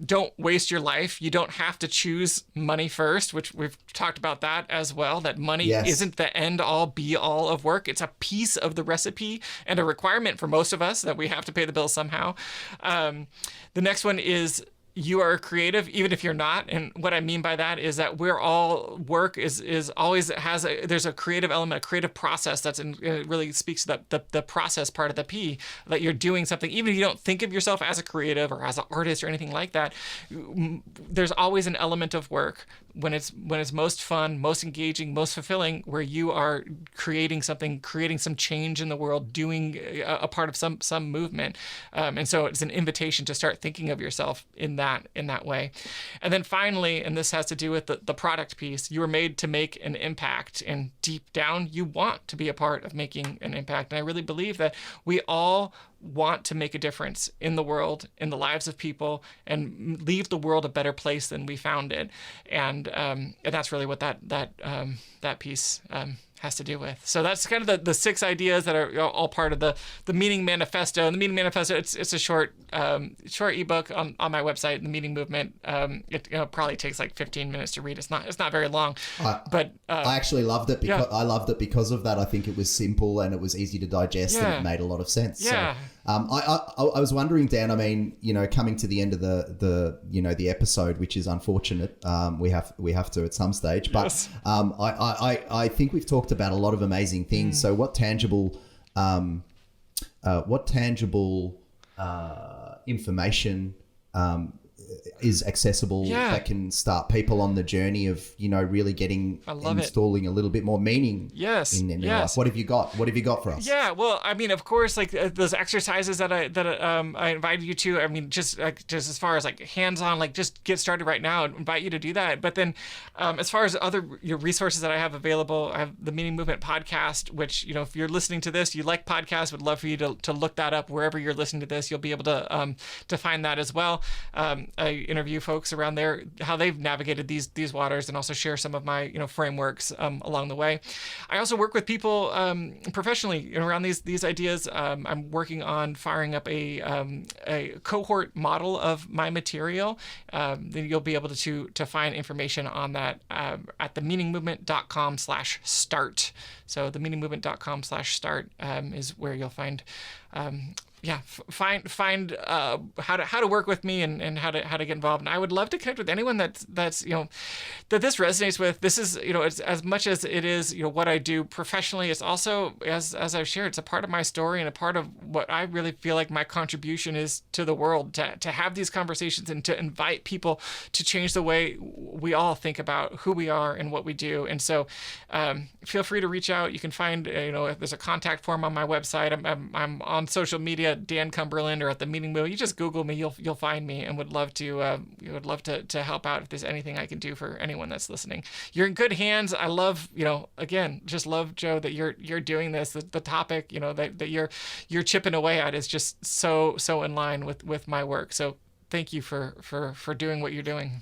don't waste your life. You don't have to choose money first, which we've talked about that as well, that money isn't the end all be all of work. It's a piece of the recipe and a requirement for most of us that we have to pay the bills somehow. The next one is you are creative, even if you're not. And what I mean by that is that we're all work is always there's a creative element, a creative process it really speaks to the process part of the P, that you're doing something, even if you don't think of yourself as a creative or as an artist or anything like that. There's always an element of work when it's most fun, most engaging, most fulfilling, where you are creating something, creating some change in the world, doing a part of some movement. And so it's an invitation to start thinking of yourself in that way. And then finally, and this has to do with the product piece, you were made to make an impact, and deep down you want to be a part of making an impact. And I really believe that we all want to make a difference in the world, in the lives of people, and leave the world a better place than we found it. And that's really what that piece has to do with. So that's kind of the 6 ideas that are all part of the Meaning Manifesto. And the Meaning Manifesto, it's a short ebook on my website, The Meaning Movement. It probably takes like 15 minutes to read. It's not very long. But I actually loved it because I loved it because of that. I think it was simple and it was easy to digest and it made a lot of sense. Yeah. So, I was wondering, Dan, I mean, coming to the end of the episode, which is unfortunate, we have to at some stage, but yes. I think we've talked about a lot of amazing things. So what tangible information is accessible, that can start people on the journey of, really getting installing a little bit more meaning in their life. What have you got? What have you got for us? Yeah, well, I mean, of course, like those exercises that I invited you to. I mean, just as far as like hands-on, like just get started right now. I'd invite you to do that. But then, as far as other resources that I have available, I have the Meaning Movement podcast, which, if you're listening to this, you like podcasts, would love for you to look that up wherever you're listening to this. You'll be able to find that as well. I interview folks around there, how they've navigated these waters, and also share some of my frameworks along the way. I also work with people professionally around these ideas. I'm working on firing up a cohort model of my material. Then you'll be able to find information on that at themeaningmovement.com/start. So themeaningmovement.com/start is where you'll find find how to work with me and how to get involved. And I would love to connect with anyone that's that this resonates with. This is it's as much as it is what I do professionally. It's also, as I've shared, it's a part of my story and a part of what I really feel like my contribution is to the world, to have these conversations and to invite people to change the way we all think about who we are and what we do. And so feel free to reach out. You can find if there's a contact form on my website. I'm on social media, Dan Cumberland, or at the Meaning Movement. You just Google me, you'll find me, and would love to help out if there's anything I can do for anyone that's listening. You're in good hands. I love again, just love, Joe, that you're doing this. The topic that you're chipping away at is just so in line with my work. So thank you for doing what you're doing.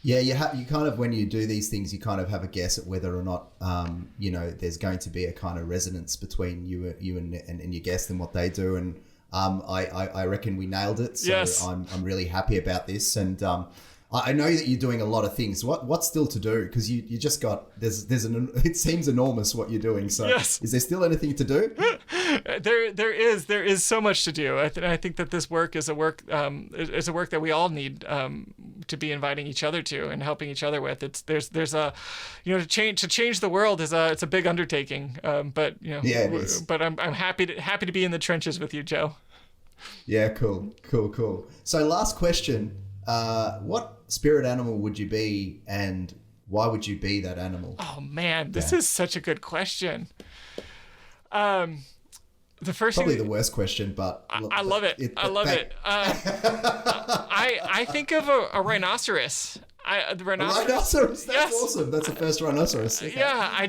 Yeah, you kind of, when you do these things, you kind of have a guess at whether or not there's going to be a kind of resonance between you and your guest and what they do, and I reckon we nailed it. So yes. I'm really happy about this, and I know that you're doing a lot of things. What's still to do? Because you just got it seems enormous what you're doing. So yes. Is there still anything to do? There is so much to do. I think that this work is a work that we all need to be inviting each other to and helping each other with. There's a to change the world it's a big undertaking. But it is. But I'm happy to be in the trenches with you, Joe. Yeah, cool. So last question. What spirit animal would you be, and why would you be that animal? Oh man, this is such a good question. The first probably the worst question, but I love it. I love it. I think of a rhinoceros. The rhinoceros? That's awesome. That's the first rhinoceros. Okay. Yeah,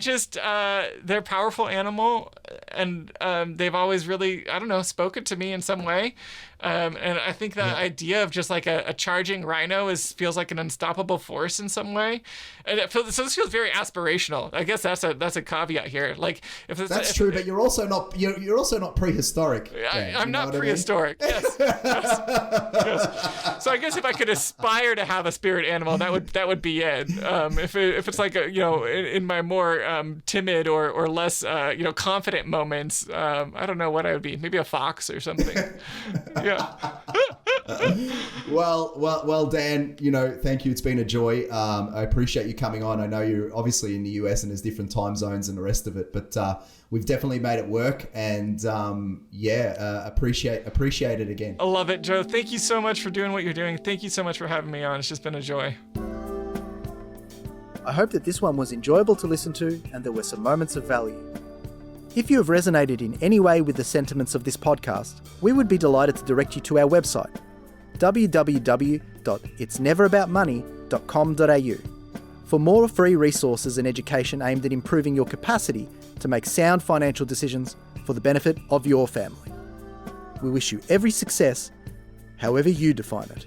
they're a powerful animal, and they've always really, spoken to me in some way. And I think the idea of just like a charging rhino feels like an unstoppable force in some way. And so this feels very aspirational. I guess that's a caveat here. Like that's true, but you're also not prehistoric. I'm not prehistoric. I mean? Yes. So I guess if I could aspire to have a spirit animal, that would be it. If it's like in my more timid or less confident moments, I don't know what I would be. Maybe a fox or something. Yeah. Well, Dan, thank you. It's been a joy. I appreciate you coming on. I know you're obviously in the US and there's different time zones and the rest of it, but we've definitely made it work, and appreciate it again. I love it, Joe. Thank you so much for doing what you're doing. Thank you so much for having me on. It's just been a joy. I hope that this one was enjoyable to listen to and there were some moments of value. If you have resonated in any way with the sentiments of this podcast, we would be delighted to direct you to our website, www.itsneveraboutmoney.com.au, for more free resources and education aimed at improving your capacity to make sound financial decisions for the benefit of your family. We wish you every success, however you define it.